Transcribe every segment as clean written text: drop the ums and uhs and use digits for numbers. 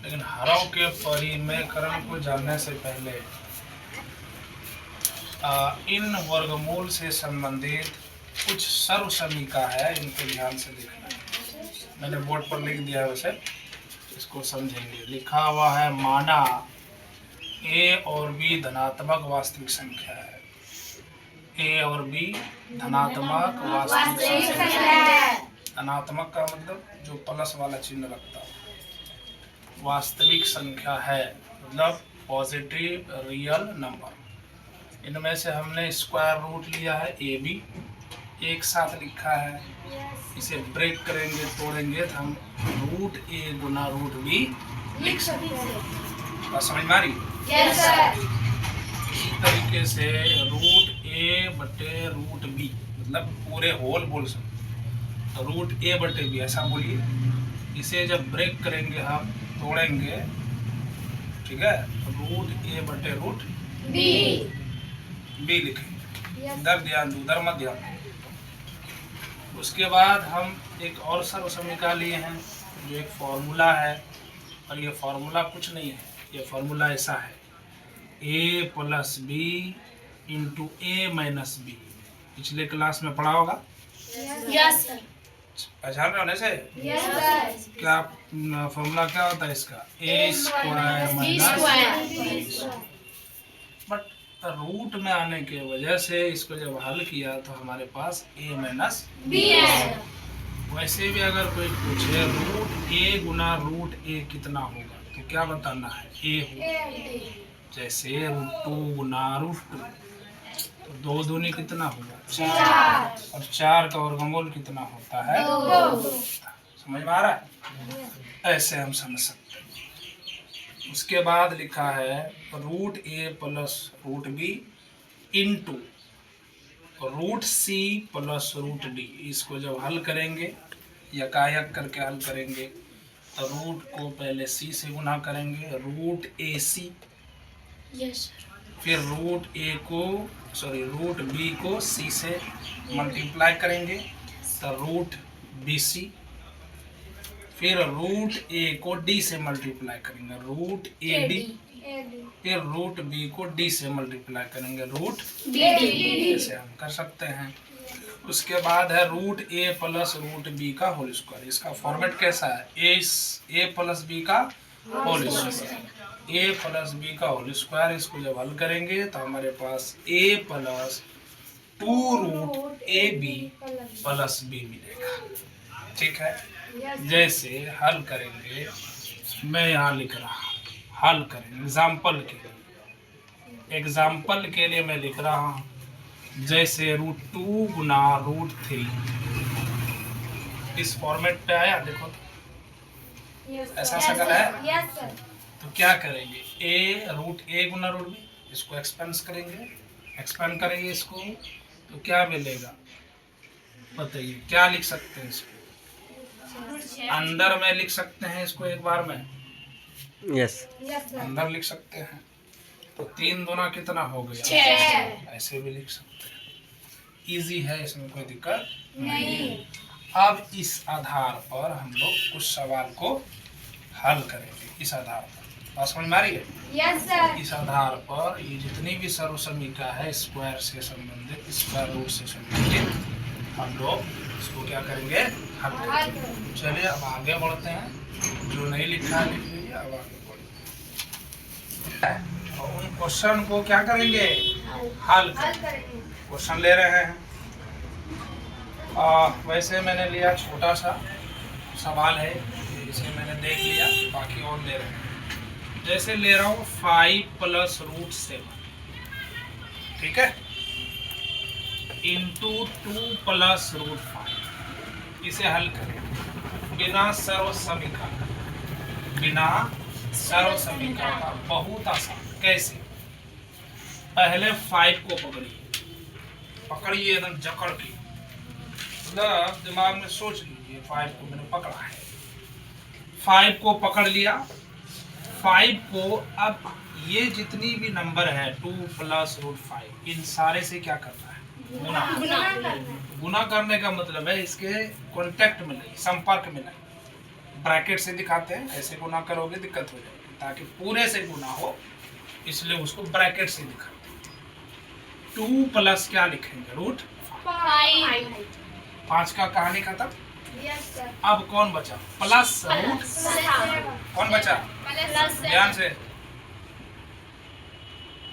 लेकिन हरों के परिमेयकरण को जानने से पहले इन वर्गमूल से संबंधित कुछ सर्व समीका है, इनको ध्यान से देखना है। मैंने बोर्ड पर लिख दिया है, वैसे इसको समझेंगे। लिखा हुआ है माना ए और बी धनात्मक वास्तविक संख्या है। ए और बी धनात्मक वास्तविक संख्या है। धनात्मक का मतलब जो प्लस वाला चिन्ह रखता है। वास्तविक संख्या है मतलब पॉजिटिव रियल नंबर। इनमें से हमने स्क्वायर रूट लिया है ए बी, एक साथ लिखा है। इसे ब्रेक करेंगे, तोड़ेंगे तो हम रूट ए गुना रूट बी लिख सकते हैं। बात समझ में आ रही? Yes sir. इसी तरीके से रूट ए बटे रूट बी मतलब पूरे होल बोल सकते, तो रूट ए बटे बी ऐसा बोलिए। इसे जब ब्रेक करेंगे हम, तोड़ेंगे, ठीक है, रूट ए बटे रूट बी लिखेंगे। इधर ध्यान दो, उधर मत ध्यान दो। उसके बाद हम एक और सर्व समीका लिए हैं जो एक फॉर्मूला है, और ये फॉर्मूला कुछ नहीं है, ये फॉर्मूला ऐसा है a plus B into A minus B. पिछले क्लास में पढ़ा होगा। Yes sir. पहचान रहे होने से? Yes sir. क्या फॉर्मूला क्या होता है इसका? ए स्क्वायर माइनस। बट रूट में आने की वजह से इसको जब हल किया तो हमारे पास a माइनस बी है। वैसे भी अगर कोई पूछे रूट ए गुना रूट ए कितना होगा तो क्या बताना है? ए हो। जैसे रूट 2 गुना रूट 2, तो 2 दूनी कितना होगा? 4। और 4 का वर्गमूल कितना होता है? 2। समझ में आ रहा है? ऐसे हम समझ सकते हैं। उसके बाद लिखा है root A plus root B into root C plus root D. इसको जब हल करेंगे, यकायक करके हल करेंगे, तो रूट को पहले सी से गुना करेंगे, रूट ए सी। यस। फिर रूट बी को सी से मल्टीप्लाई करेंगे तो रूट बी सी। फिर रूट ए को डी से मल्टीप्लाई करेंगे, रूट ए डी। फिर रूट बी को डी से मल्टीप्लाई करेंगे, रूट डी। ऐसे हम कर सकते हैं। उसके बाद है root A plus root B का होल स्क्वायर। इसका फॉर्मेट कैसा है? ए प्लस बी का whole square. A plus B का होल स्क्वायर। इसको जब हल करेंगे तो हमारे पास A plus 2 root A B plus B मिलेगा। ठीक है, जैसे हल करेंगे, मैं यहाँ लिख रहा हूँ, हल करेंगे एग्जाम्पल के लिए मैं लिख रहा हूँ। जैसे रूट 2 गुना रूट 3, इस फॉर्मेट पे आया, देखो ऐसा शकल है। Yes sir. तो क्या करेंगे? रूट ए गुना रूट बी, इसको एक्सपेंड करेंगे इसको, तो क्या मिलेगा बताइए? क्या लिख सकते हैं इसको? अंदर में लिख सकते हैं इसको एक बार में। यस। अंदर लिख सकते हैं, तो 3 दूना कितना हो गया? 6। ऐसे भी लिख सकते हैं। इजी है, इसमें कोई दिक्कत नहीं। अब इस आधार पर हम लोग कुछ सवाल को हल करेंगे। इस आधार पर बात समझ में आ रही है? Yes sir. इस आधार पर ये जितनी भी सर्व समीका है स्क्वायर से संबंधित, स्क्वायर रूट से संबंधित, हम लोग इसको क्या करेंगे? हल करेंगे। चलिए अब आगे बढ़ते हैं। जो नहीं लिखा है लिख लीजिए, अब आगे बढ़ते हैं। और उन क्वेश्चन को क्या करेंगे? हल करेंगे। क्वेश्चन ले रहे हैं। वैसे मैंने लिया छोटा सा सवाल है, इसे मैंने देख लिया, बाकी और ले रहे हैं। जैसे ले रहा हूँ 5 प्लस रूट 7, ठीक है, इंटू 2 प्लस रूट 5। इसे हल करें बिना सर्व समीका का। बहुत आसान। कैसे? पहले 5 को पकड़िए एकदम जकड़ के, मतलब दिमाग में सोच लीजिए 5 को मैंने पकड़ा है। 5 को पकड़ लिया। 5 को अब ये जितनी भी नंबर है 2 प्लस रूट 5, इन सारे से क्या करना है? गुना करने का मतलब है इसके कांटेक्ट में नहीं, संपर्क में नहीं, ब्रैकेट से दिखाते हैं, ऐसे गुना करोगे दिक्कत हो जाएगी, ताकि पूरे से गुना हो, इसलिए उसको ब्रैकेट से दिखाते हैं। 2 प्लस क्या लिखेंगे, रूट 5 का कहानी खत्म। अब कौन बचा, प्लस रूट, कौन बचा, ध्यान से,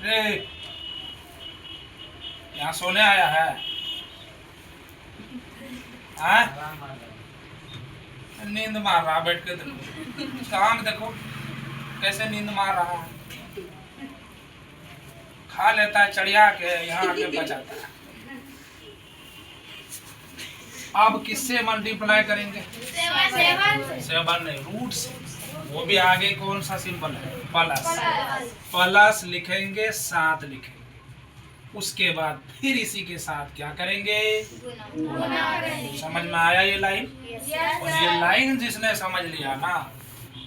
रे यहाँ सोने आया है, नींद मार रहा, बैठ के देखो, उसका आंख देखो कैसे नींद मार रहा है, खा लेता है चढ़िया के, यहाँ आके बचाता है। अब किससे मल्टीप्लाई करेंगे, 7 नहीं, रूट से, वो भी आगे कौन सा सिंबल है, प्लस, प्लस लिखेंगे, 7 लिखेंगे, उसके बाद फिर इसी के साथ क्या करेंगे, समझ में आया ये लाइन। और ये लाइन जिसने समझ लिया ना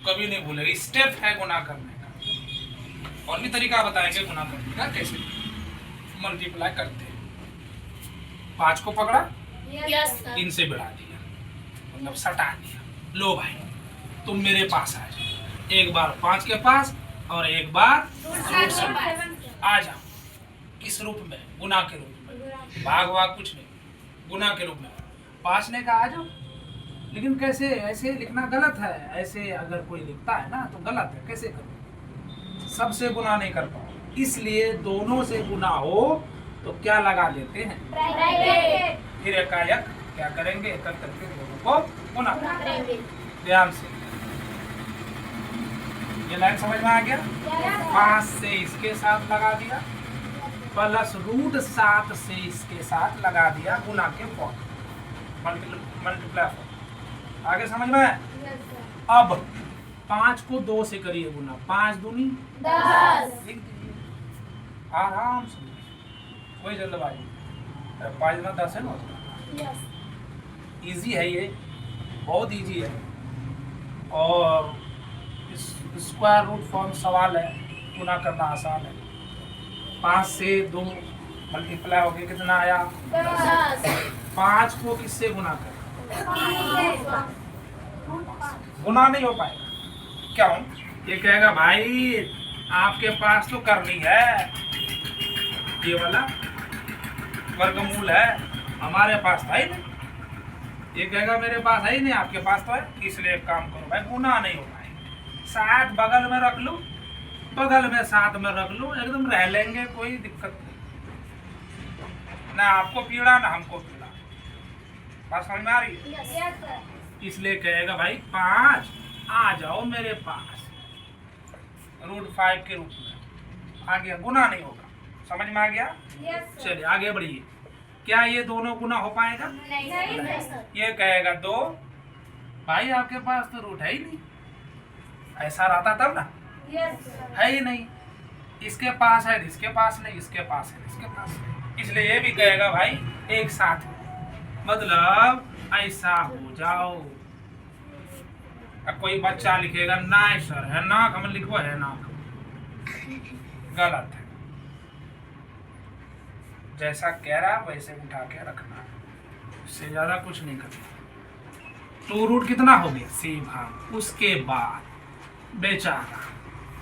कभी नहीं भूलेगा, स्टेप है गुना करने का। और भी तरीका बताएंगे गुना करने का, कैसे मल्टीप्लाई करते हैं। 5 को पकड़ा, इनसे बढ़ा दिया, मतलब सटा दिया, लो भाई तुम मेरे पास आ जाओ, एक बार 5 के पास और एक बार रूट से आ जाओ। किस रूप में, गुना के रूप में, भाग भाग कुछ नहीं, गुना के रूप में। 5 ने कहा आ जाओ, लेकिन कैसे, ऐसे लिखना गलत है, ऐसे अगर कोई लिखता है ना तो गलत है, कैसे करो, सबसे गुना नहीं कर पाओ, इसलिए दोनों से गुना हो तो क्या लगा देते हैं, फिर एकाएक क्या करेंगे, एक करके दोनों को गुना करेंगे। ध्यान से, ये लाइन समझ में आ गया। 5 से इसके साथ लगा दिया, प्लस रूट 7 से इसके साथ लगा दिया, गुना के फॉर्म, मल्टीप्लाई फॉर्म। आगे समझ में है। अब 5 को 2 से करिए गुना, 5 दूनी 10, लिख दीजिए आराम से, कोई जल्दबाजी, 5 में 10 है ना, इजी है ये, बहुत इजी है। और स्क्वायर रूट फॉर्म सवाल है, गुना करना आसान है। 5 से 2 मल्टीप्लाई हो गया, कितना आया 10। 5 को किससे गुना करें, गुना नहीं हो पाएगा, क्यों, ये कहेगा भाई आपके पास तो करनी है, ये वाला वर्गमूल है, हमारे पास था ही नहीं, ये कहेगा मेरे पास है ही नहीं, आपके पास तो है, इसलिए एक काम करो भाई, गुना नहीं हो पाएगा। 7 बगल में रख लो, बगल में 7 में रख लो, एकदम रह लेंगे, कोई दिक्कत नहीं, ना आपको पीड़ा ना हमको पीड़ा। बात समझ में आ रही है। इसलिए कहेगा भाई 5 आ जाओ मेरे पास, रूट 5 के रूप में आ गया, गुना नहीं होगा, समझ में आ गया। चलिए आगे बढ़िए, क्या ये दोनों गुना हो पाएगा, ये कहेगा 2, भाई आपके पास तो रूट है ही नहीं, ऐसा रहता तब ना, है ही नहीं, इसके पास है, इसके पास नहीं, इसके पास है, इसके पास नहीं, इसलिए ये भी कहेगा भाई एक साथ, मतलब ऐसा हो जाओ। अब कोई बच्चा लिखेगा ना सर है नाक, हम लिखो है नाक, गलत है, जैसा कह रहा वैसे उठा के रखना, उससे ज्यादा कुछ नहीं करना। 2 रूट कितना हो गया, सी भाग, उसके बाद बेचारा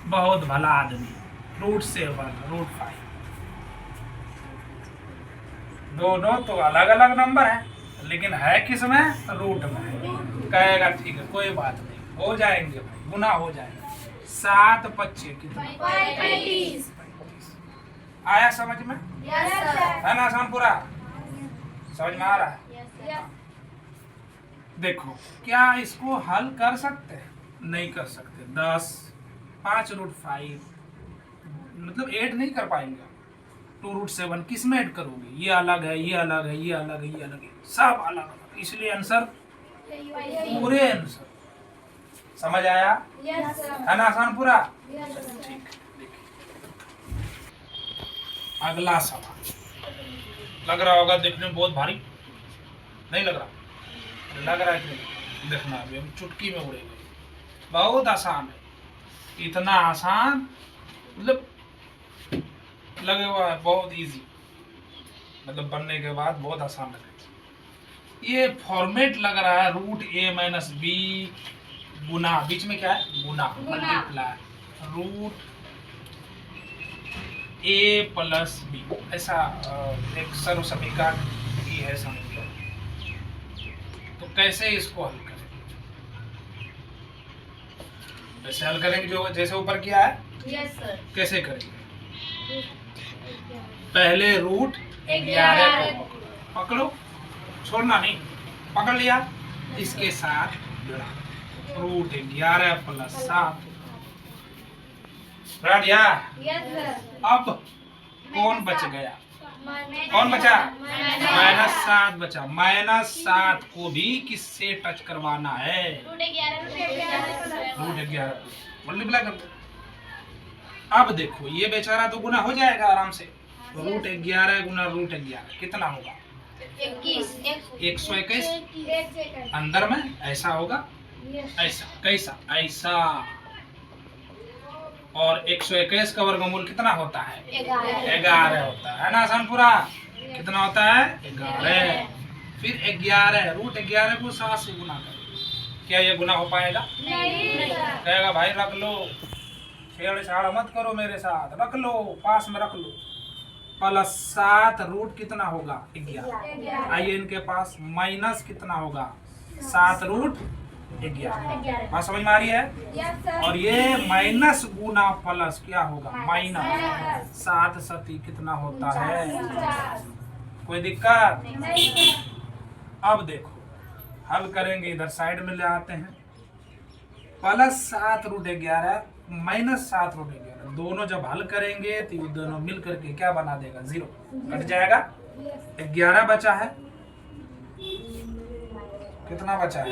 बहुत भला आदमी, रूट 7 रूट 5, दोनों तो अलग अलग नंबर है, लेकिन है किस में, रूट में। कहेगा ठीक है कोई बात नहीं, हो जाएंगे भाई, गुना हो जाएगा। 7 25 कितना, 35। आया समझ में, है ना आसान, पूरा समझ में आ रहा है। देखो क्या इसको हल कर सकते हैं, नहीं कर सकते। 10 5 रूट 5 मतलब 8 नहीं कर पाएंगे। 2 रूट 7 किस में ऐड करोगे, ये अलग है, ये अलग है, ये अलग है, ये अलग है, सब अलग अलग, इसलिए आंसर पूरे आंसर। समझ आया, है ना आसान पूरा। ठीक, अगला सवाल लग रहा होगा देखने में बहुत भारी, नहीं लग रहा, लग रहा है कि नहीं, देखना अभी हम चुटकी में उड़ेंगे। बहुत आसान है, इतना आसान मतलब लगे हुआ है, बहुत इजी, मतलब बनने के बाद बहुत आसान लगे। ये फॉर्मेट लग रहा है रूट a - b गुना, बीच में क्या है? गुना, multiply root A plus B, ऐसा एक सर्व समीकरण की है समझ लो। तो कैसे इसको हल करें? वैसे हल करेंगे जो जैसे ऊपर किया है। Yes sir. कैसे करेंगे? पहले रूट 11 को पकड़ो, छोड़ना नहीं, पकड़ लिया, इसके साथ जुड़ा, रूट 11 प्लस 7 बढ़ा दिया। Yes sir. अब कौन बच गया? कौन बचा? -7 बचा। -7 को भी किससे टच करवाना है? रूट 11 मल्टीप्लाई कर दो। अब देखो ये बेचारा तो गुना हो जाएगा आराम से। रूट 11 गुना रूट 11 कितना होगा? 121। अंदर में ऐसा होगा, ऐसा, कैसा? ऐसा। और 121 का वर्गमूल कितना होता है? 11 होता है ना आसान पूरा? कितना होता है? 11। फिर 11 रूट 11 को 7 से गुना करें, क्या ये गुना हो पाएगा? कहेगा भाई रख लो, छेड़छाड़ मत करो मेरे साथ, रख लो, पास में रख लो। प्लस 7 रूट कितना होगा? 11। आइए इनके पास माइनस कितना होगा? 7 रूट 11। बात समझ में आ रही है? और ये माइनस गुना प्लस क्या होगा? माइनस 7 सती कितना होता है? कोई दिक्कत? अब देखो हल करेंगे, इधर साइड में ले आते हैं। प्लस 7 रूट 11 माइनस 7 रूट 11 दोनों जब हल करेंगे तो ये दोनों मिल करके क्या बना देगा? 0 कट जाएगा। 11 बचा है, कितना बचा है?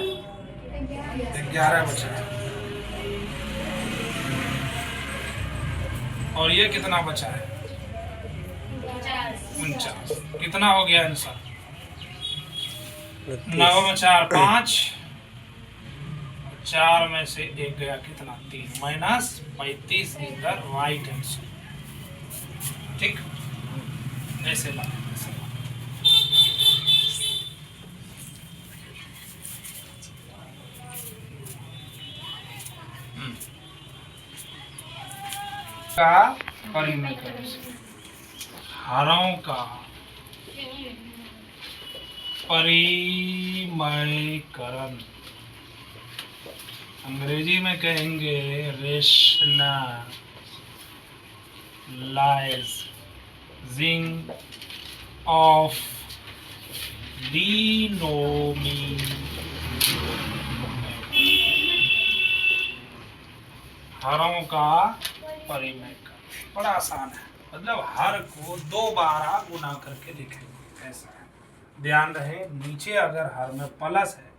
11 बचा है। और ये कितना बचा है? 49। कितना हो गया आंसर? 9 में 4 5, 4 में से 1 गया, कितना? 3 -35 इज द राइट आंसर। ठीक, ऐसे बात। का परिमेयकरण, हरों का परिमेयकरण, अंग्रेजी में कहेंगे रेशनलाइजिंग ऑफ हरों का परिमेयकरण बड़ा आसान है, मतलब हर को 2 बार गुना करके लिखेंगे। ऐसा है, ध्यान रहे, नीचे अगर हर में प्लस है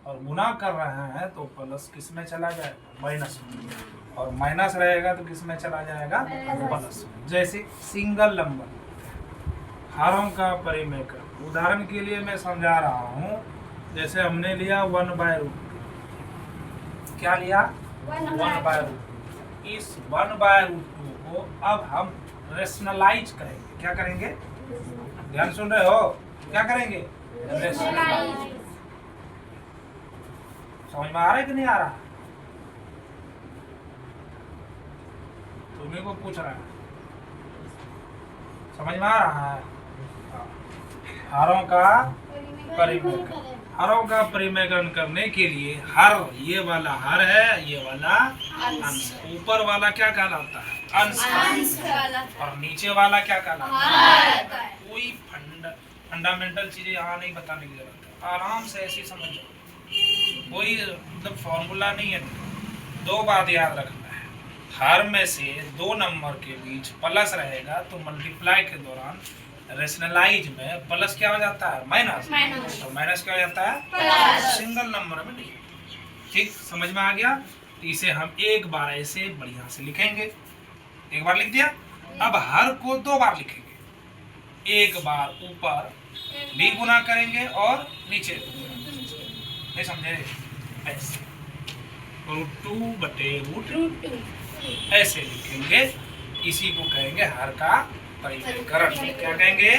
और गुना कर रहे हैं तो प्लस किस में चला जाएगा? माइनस में। और माइनस रहेगा तो किस में चला जाएगा? प्लस में। जैसे सिंगल नंबर हरों का परिमेयकरण, उदाहरण के लिए मैं समझा रहा हूँ। जैसे हमने लिया 1/√2, क्या लिया? 1/√2। इस 1/√2 को अब हम रेशनलाइज करेंगे। क्या करेंगे? ध्यान सुन रहे हो? क्या करेंगे? रेशनलाइज। समझ में आ रहा है कि नहीं आ रहा? तुम्हें को पूछ रहा है, समझ में आ रहा है? हरों का परिमेयकरण, हरों का परिमेयकरण करने के लिए हर, ये वाला हर है, ये वाला अंश। ऊपर वाला क्या कहलाता है? अंश। और नीचे वाला क्या कहलाता है? कोई फंडामेंटल चीजें यहाँ नहीं बताने की जरूरत है, आराम से ऐसी समझो, कोई मतलब फॉर्मूला नहीं है। 2 बात याद रखना है, हर में से 2 नंबर के बीच प्लस रहेगा तो मल्टीप्लाई के दौरान रेशनलाइज में प्लस क्या हो जाता है? माइनस। तो माइनस क्या हो जाता है? प्लस। सिंगल नंबर में नहीं। ठीक, समझ में आ गया? तो इसे हम एक बार ऐसे बढ़िया से लिखेंगे। एक बार लिख दिया। अब हर को 2 बार लिखेंगे, एक बार ऊपर भी गुना करेंगे और नीचे, नहीं समझे? ऐसे √2/√2 ऐसे लिखेंगे। इसी को कहेंगे हर का परिमेयकरण। क्या कहेंगे?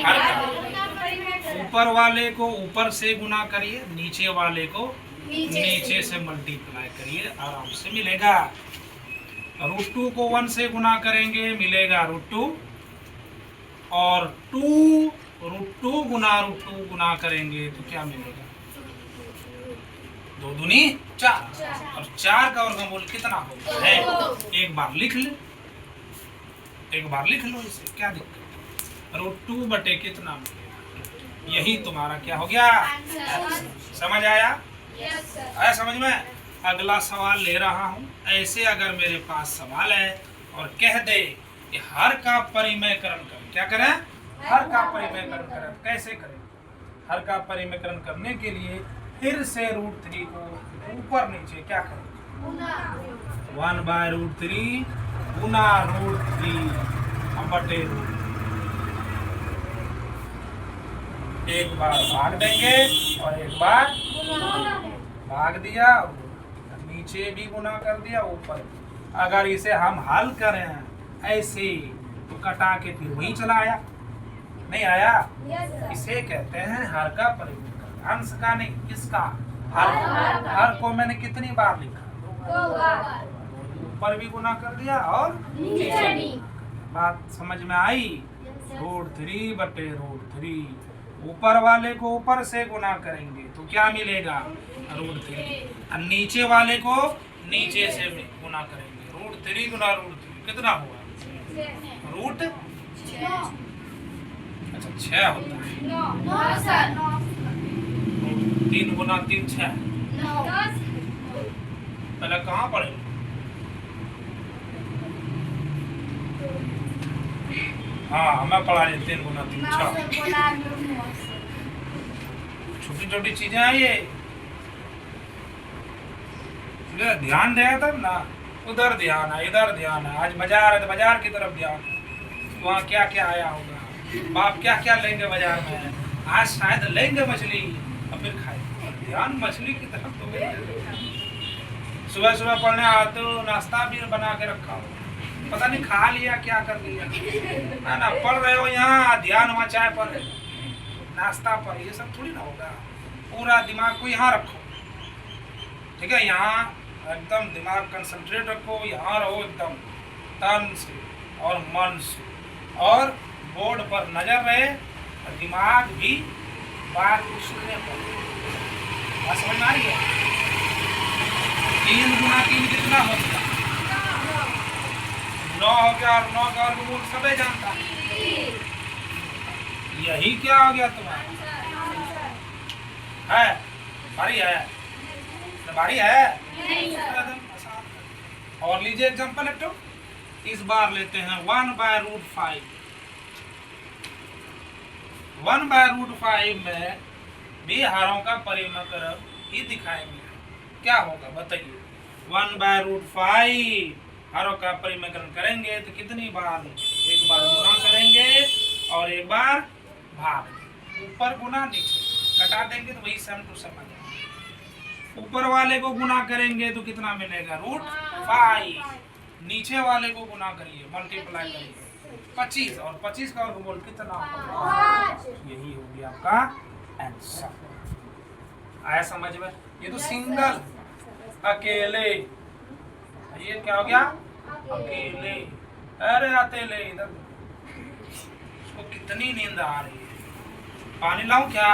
हर का। ऊपर वाले को ऊपर से गुना करिए, नीचे वाले को नीचे से मल्टीप्लाई करिए, आराम से मिलेगा। √2 को 1 से गुना करेंगे, मिलेगा √2, और 2 √2 गुना √2 गुना करेंगे तो क्या मिलेगा? 2 दूनी 4, और 4 का वर्गमूल कितना होता है? एक बार लिख ले, एक बार लिख लो इसे, क्या दिक्कत है? √2 बटे कितना मिलेगा? यही तुम्हारा क्या हो गया? समझ आया? आया समझ में? अगला सवाल ले रहा हूं। ऐसे अगर मेरे पास सवाल है और कह दे कि हर का परिमयकरण करें, क्या करें? हर का परिमयकरण करें। कैसे करें? हर का परिमयकरण करने के लिए फिर से √3 को ऊपर नीचे क्या करें? 1/√3 गुना √3 बटे √3। एक बार भाग देंगे और एक बार भाग दिया, नीचे भी गुना कर दिया, ऊपर। अगर इसे हम हल करें ऐसे तो कटा के फिर वही चला आया, नहीं आया? इसे कहते हैं हर का परिमयकरण। अंश का नहीं, किसका? हर को मैंने कितनी बार लिखा? 2 बार। ऊपर भी गुना कर दिया और नीचे भी। बात समझ में आई? √3 बटे √3। ऊपर वाले को ऊपर से गुना करेंगे तो क्या मिलेगा? √3। और नीचे वाले को नीचे से गुना करेंगे, √3 गुना √3 कितना हुआ? अच्छा 6 होता है। 3 गुना 3 6। पहले कहाँ पढ़े? हाँ हमें पढ़ा रहे 3 गुना 3 6। छोटी छोटी चीजें हैं ये, ध्यान देगा तब ना। उधर ध्यान है, इधर ध्यान है। आज बाजार है तो बाजार की तरफ ध्यान, वहाँ क्या क्या आया होगा, बाप क्या क्या लेंगे बाजार में। आज शायद लेंगे मछली और फिर खाएंगे। ध्यान मछली की तरफ तो। सुबह सुबह पढ़ने आते हो, नाश्ता भी बना के रखा हो, पता नहीं खा लिया क्या कर लिया, है ना? पढ़ रहे हो यहाँ, ध्यान वहाँ चाय पर है, नाश्ता पर, ये सब थोड़ी ना होगा। पूरा दिमाग को यहाँ रखो, ठीक है? यहाँ एकदम दिमाग कंसंट्रेट रखो, यहाँ रहो एकदम तन से और मन से, और बोर्ड पर नजर रहे और दिमाग भी बात को सुनने पर। बात समझ में आ रही है? 3 गुना 3 कितना होता? 9 हो गया, और 9 का वर्गमूल सबे जानता है। यही क्या हो गया तुम्हारा? है बारी है, बारी है। और लीजिए एग्जांपल एक तो, इस बार लेते हैं 1/√5। 1/√5 में भी हारों का परिमयकरण ही दिखाएंगे। क्या होगा बताइए? 1/√5 हारों का परिमयकरण करेंगे तो कितनी बार? एक बार गुना करेंगे और एक बार भाग। ऊपर गुना नीचे, कटा देंगे तो वही सेम टू सेम आ जाएगा। ऊपर वाले को गुना करेंगे तो कितना मिलेगा? √5। नीचे वाले को गुना करिए, मल्टीप्लाई करिए 25, और 25 का वर्गमूल कितना होगा? यही हो गया आपका आंसर। आया समझ में? ये तो सिंगल, अकेले। ये क्या हो गया? अकेले। अरे अकेले इधर, उसको कितनी नींद आ रही है। पानी लाऊं क्या?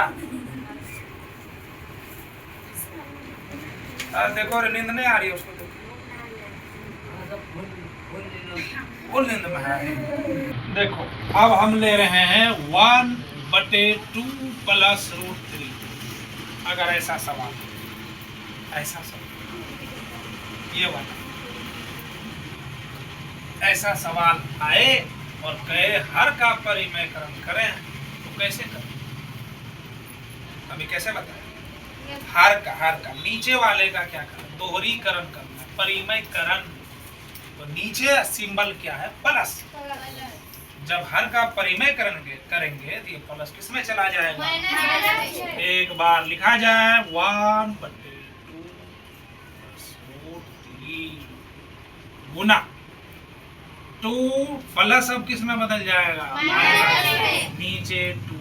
देखो नींद नहीं आ रही है उसको, फुल नींद में है। देखो अब हम ले रहे हैं 1/2 प्लस √3। अगर ऐसा सवाल, ऐसा सवाल, ये वाला ऐसा सवाल आए और कहे हर का परिमयकरण करें तो कैसे करें? अभी कैसे बताएं? हर का नीचे वाले का क्या करना? दोहरीकरण करना, परिमयकरण। तो नीचे सिंबल क्या है? प्लस। जब हर का परिमयकरण करेंगे तो ये प्लस किसमें चला जाएगा? एक बार लिखा जाए 1/2 √3 गुना 2 प्लस, अब किस में बदल जाएगा? नीचे 2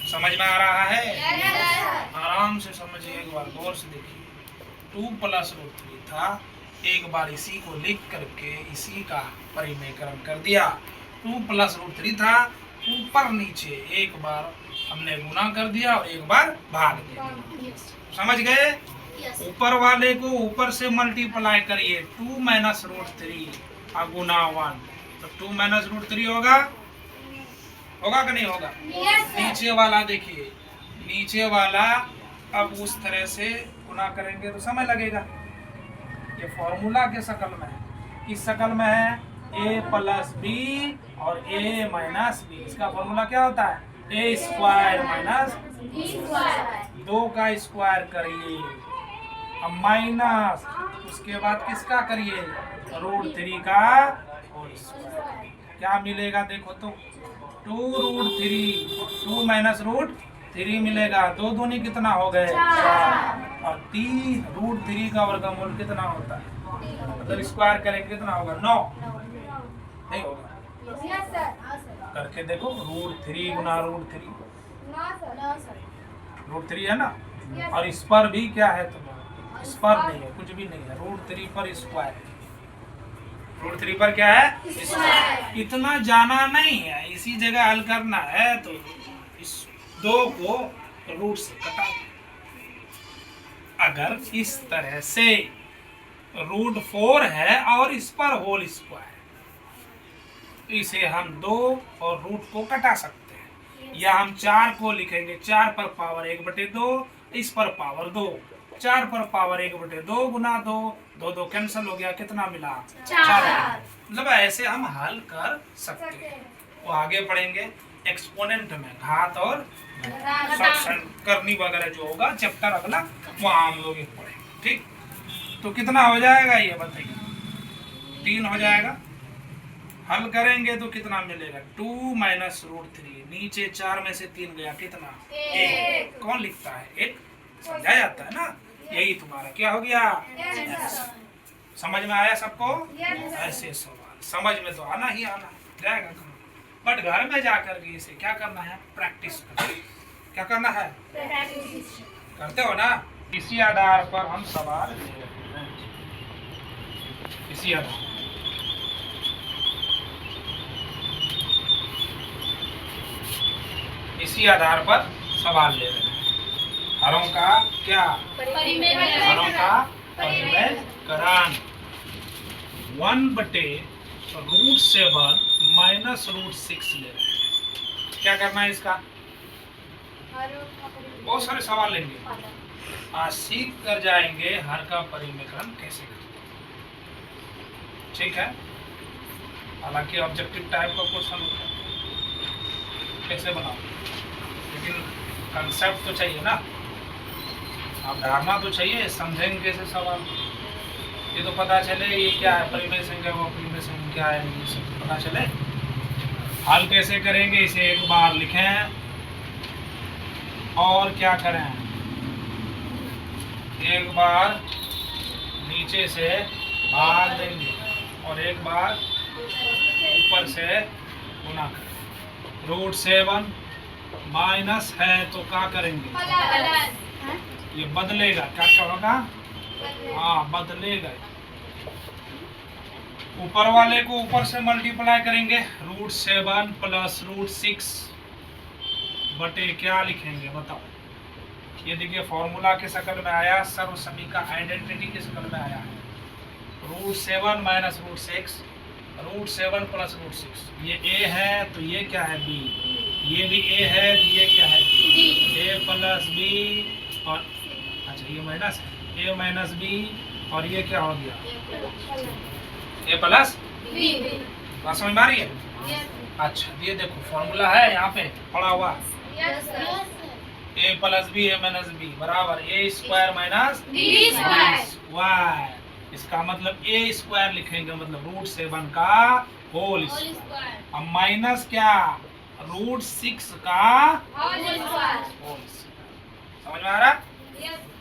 - समझ में आ रहा है? आराम से समझिए, एक बार गौर से देखिए। 2 + √3 था, एक बार इसी को लिख करके इसी का परिमेयकरण कर दिया। 2 + √3 था, ऊपर नीचे एक बार हमने गुना कर दिया और एक बार भाग दिया। समझ गए? ऊपर वाले को ऊपर से मल्टीप्लाई करिए, 2 - √3 और गुना 1, तो 2 - √3 होगा कि नहीं होगा? नीचे वाला देखिए, नीचे वाला अब उस तरह से गुना करेंगे तो समय लगेगा। ये फॉर्मूला के शकल में है, इस शकल में है a + b और a - b। इसका फॉर्मूला क्या होता है? a² - b²। 2 का स्क्वायर करिए, अब माइनस, उसके बाद किसका करिए? √3 का होल स्क्वायर। क्या मिलेगा देखो तो? 2√3, 2 - √3 मिलेगा। 2 दूनी कितना हो गए? 4। और 3 √3 का वर्गमूल कितना होता है? मतलब स्क्वायर करेंगे कितना होगा? 9। नहीं होगा? करके देखो, √3 गुना √3, √3 है ना। और इस पर भी क्या है तुम्हारा? इस पर नहीं है, कुछ भी नहीं है। √3 पर स्क्वायर, √3 पर क्या है? स्क्वायर। इतना जाना नहीं है, इसी जगह हल करना है। तो इस 2 को रूट से कटा। अगर इस तरह से √4 है और इस पर होल स्क्वायर, इसे हम 2 और रूट को कटा सकते हैं। या हम 4 को लिखेंगे, 4 पर पावर 1/2, इस पर पावर 2, 4 पर पावर 1/2 गुना 2, 2 कैंसिल हो गया, कितना मिला? 4। मतलब ऐसे हम हल कर सकते हैं। वो आगे पढ़ेंगे एक्सपोनेंट में, घात और करनी वगैरह जो होगा चैप्टर अगला, वहाँ हम लोग पढ़ेंगे। ठीक, तो कितना हो जाएगा ये बताइए? 3 हो जाएगा। हल करेंगे तो कितना मिलेगा? 2 - √3, नीचे 4 में से 3 गया, कितना? 1। कौन लिखता है? 1 समझा जाता है ना। यही तुम्हारा क्या हो गया? समझ में आया सबको? ऐसे सवाल समझ में तो आना ही आना जाएगा, बट घर में जाकर के इसे क्या करना है? प्रैक्टिस करना। क्या करना है? करते हो ना? इसी आधार पर हम सवाल ले रहे हैं, इसी आधार इसी आधार पर सवाल ले रहे हैं। हरों का क्या? हरों का परिमेयकरण। 1/√7 - √6 ले रहे हैं। क्या करना है इसका? बहुत सारे सवाल लेंगे, आज सीख कर जाएंगे हर का परिमेयकरण कैसे करते हैं। ठीक है? हालांकि ऑब्जेक्टिव टाइप का क्वेश्चन होता है, कैसे बनाओ, लेकिन कंसेप्ट तो चाहिए ना, आप धारणा तो चाहिए, समझेंगे कैसे सवाल। ये तो पता चले ये क्या है, परिमेय संख्या वो परिमेय संख्या क्या है, ये सब पता चले। हल कैसे करेंगे इसे एक बार लिखें और क्या करें, एक बार नीचे से भाग देंगे और एक बार ऊपर से गुना करें। √7 माइनस है तो क्या करेंगे? ये बदलेगा, क्या क्या होगा? हाँ, बदलेगा। ऊपर वाले को ऊपर से मल्टीप्लाई करेंगे, √7 + √6 बटे क्या लिखेंगे बताओ? ये देखिए फॉर्मूला के शक्ल में आया, सर्वसमी का आइडेंटिटी के शक्ल में आया है। √7 - √6, √7 + √6, ये a है तो ये क्या है? b। ये भी a है तो ये क्या है? b। a + b और अच्छा ये माइनस है, a - b और ये क्या हो गया? a + b। बात समझ में आ रही है? अच्छा, ये देखो फॉर्मूला है यहाँ पे पड़ा हुआ, a + b a - b बराबर a² - b²। इसका मतलब a² लिखेंगे, मतलब √7 का होल स्क्वायर। अब माइनस क्या? √6 का होल स्क्वायर। समझ में आ रहा?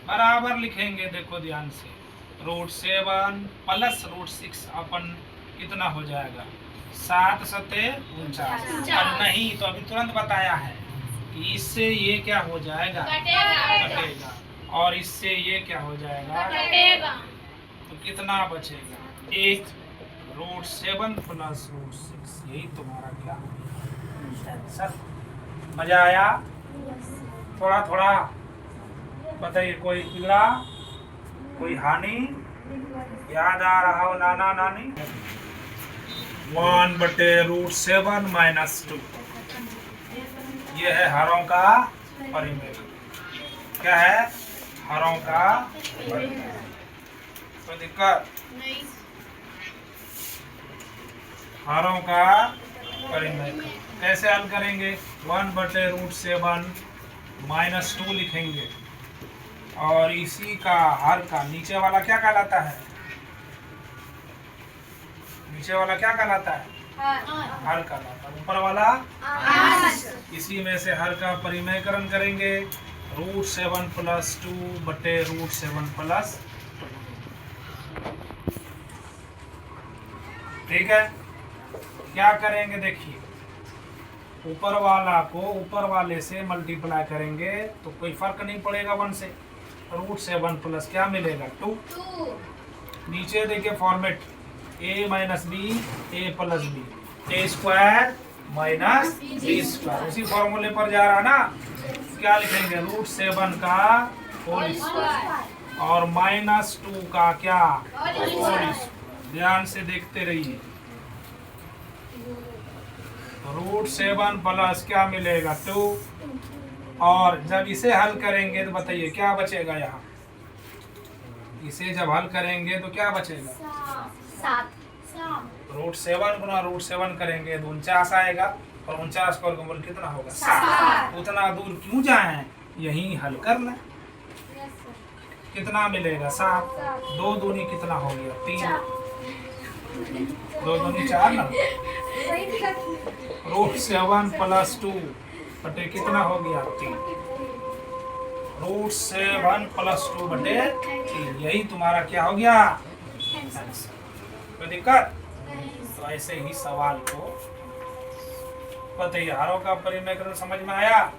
बराबर लिखेंगे, देखो ध्यान से, √7 + √6 अपन कितना हो जाएगा? 7 × 7 = 49। और नहीं तो अभी तुरंत बताया है इससे ये क्या हो जाएगा? कटेगा। और इससे ये क्या हो जाएगा? तो कितना बचेगा? 8√7 प्लस √6। यही तुम्हारा क्या आंसर। मजा आया? थोड़ा थोड़ा बताइए, कोई बिगड़ा, कोई हानि? याद आ रहा हो नाना नानी? 1/√7 - 2। ये है हरों का परिमेय। क्या है? हरों का परिमेय। कोई दिक्कत? हरों का परिमेय कैसे हल करेंगे? 1/√7 - 2 लिखेंगे। और इसी का हर का नीचे वाला क्या कहलाता है? नीचे वाला क्या कहलाता है? हर कहलाता है। ऊपर वाला इसी में से हर का परिमेयकरण करेंगे। √7 + 2/√7 + 2। ठीक है, क्या करेंगे? देखिए, ऊपर वाला को ऊपर वाले से मल्टीप्लाई करेंगे तो कोई फर्क नहीं पड़ेगा 1 से। √7 प्लस क्या मिलेगा? 2। नीचे देखिए format, a - b a + b a² - b²। उसी फॉर्मूले पर जा रहा ना। क्या लिखेंगे? √7 का होल स्क्वायर और -2 का क्या? Whole square. ध्यान से देखते रहिए। √7 प्लस क्या मिलेगा? 2। और जब इसे हल करेंगे तो बताइए क्या बचेगा? यहाँ इसे जब हल करेंगे तो क्या बचेगा? 7। √7 करेंगे तो 49 आएगा। और 49 का वर्गमूल कितना होगा? 7। उतना दूर क्यों जाए, यहीं हल कर लें। कितना मिलेगा? 7। 2 दूनी कितना हो गया? 3। 2 दूनी 4 ना। √7 + 2 बटे कितना हो गया? 3। √7 + 2/3। यही तुम्हारा क्या हो गया? कोई दिक्कत? तो ऐसे ही सवाल को बताइए। हरों का परिमेयकरण समझ में आया?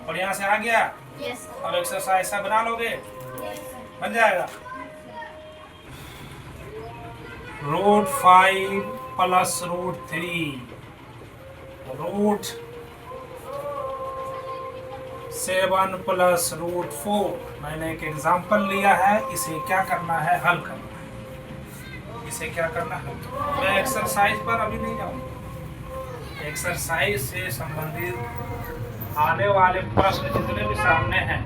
बढ़िया से आ गया? अब एक्सरसाइज ऐसा बना लोगे? बन जाएगा। √5 + √3 √7 + √4। मैंने एक एग्जाम्पल लिया है, इसे क्या करना है? हल करना है। इसे क्या करना है? मैं एक्सरसाइज पर अभी नहीं जाऊंगा। एक्सरसाइज से संबंधित आने वाले प्रश्न जितने भी सामने हैं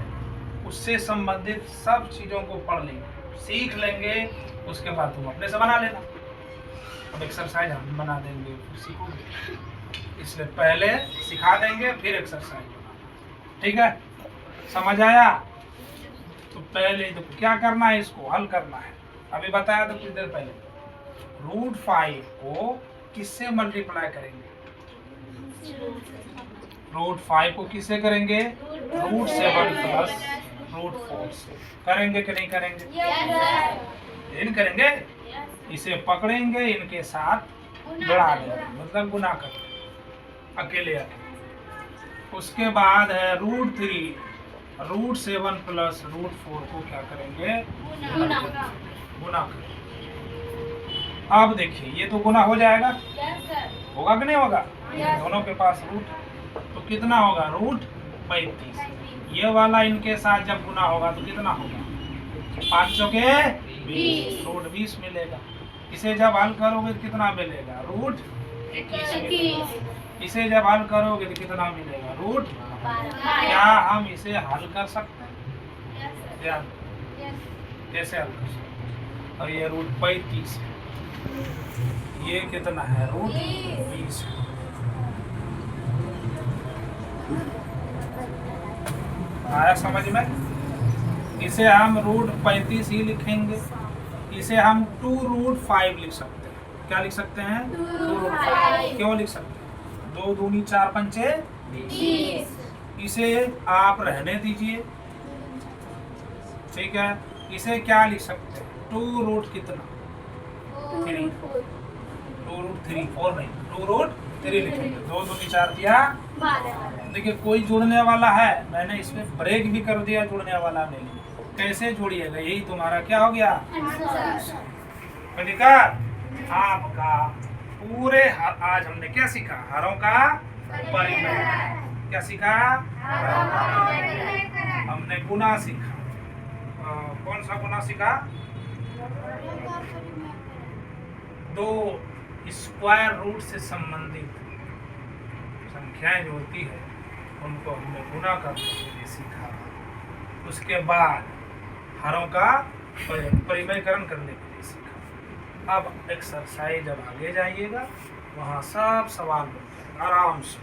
उससे संबंधित सब चीजों को पढ़ लेंगे, सीख लेंगे। उसके बाद तुम अपने से बना लेना। अब एक्सरसाइज हम बना देंगे, फिर सीखोगे। इसलिए पहले सिखा देंगे, फिर एक्सरसाइज बनाना। ठीक है? समझ आया? तो पहले तो क्या करना है? इसको हल करना है। अभी बताया तो कुछ देर पहले। √5 को किससे मल्टीप्लाई करेंगे? √5 को किससे करेंगे? √7 + √4 से। करेंगे कि नहीं करेंगे? इन करेंगे। इसे पकड़ेंगे, इनके साथ बढ़ा देंगे, मतलब गुना करेंगे अकेले अकेले। उसके बाद है √3। √7 + √4 को क्या करेंगे? गुना करेंगे। अब देखिए, ये तो गुना हो जाएगा। होगा कि नहीं होगा? दोनों के पास रूट, तो कितना होगा? √35। ये वाला इनके साथ जब गुना होगा तो कितना होगा? 5 चौके 20। √20 मिलेगा। इसे जब हल करोगे तो कितना मिलेगा? √21। इसे जब हल करोगे तो कितना मिलेगा? क्या हम इसे हल कर सकते हैं? कैसे हल कर सकते हैं? और ये √35, ये कितना है? √20। आया समझ में? इसे हम √35 ही लिखेंगे। इसे हम 2√5 लिख सकते हैं। क्या लिख सकते हैं? 2√5। क्यों लिख सकते हैं? 2 दूनी 4 पंचे 20। इसे आप रहने दीजिए। ठीक है? इसे क्या लिख सकते हैं? 2 रूट कितना? 3। 2√3 4 नहीं 2√3 लिखेंगे। 2 दूनी 4 दिया। देखिए कोई जुड़ने वाला है, मैंने इसमें ब्रेक भी कर दिया, जुड़ने वाला नहीं। कैसे जोड़िएगा, यही तुम्हारा क्या हो गया लिखा। आपका पूरे आज हमने क्या सीखा, हरों का परिमेय। क्या सीखा, हमने गुना सीखा। कौन सा गुना सीखा, 2 स्क्वायर रूट से संबंधित संख्याएं जो होती है उनको हमने गुना करने के लिए सीखा। उसके बाद हरों का परिमेयकरण करने के लिए सीखा। अब एक्सरसाइज जब आगे जाइएगा वहाँ सब सवाल बनते हैं आराम से।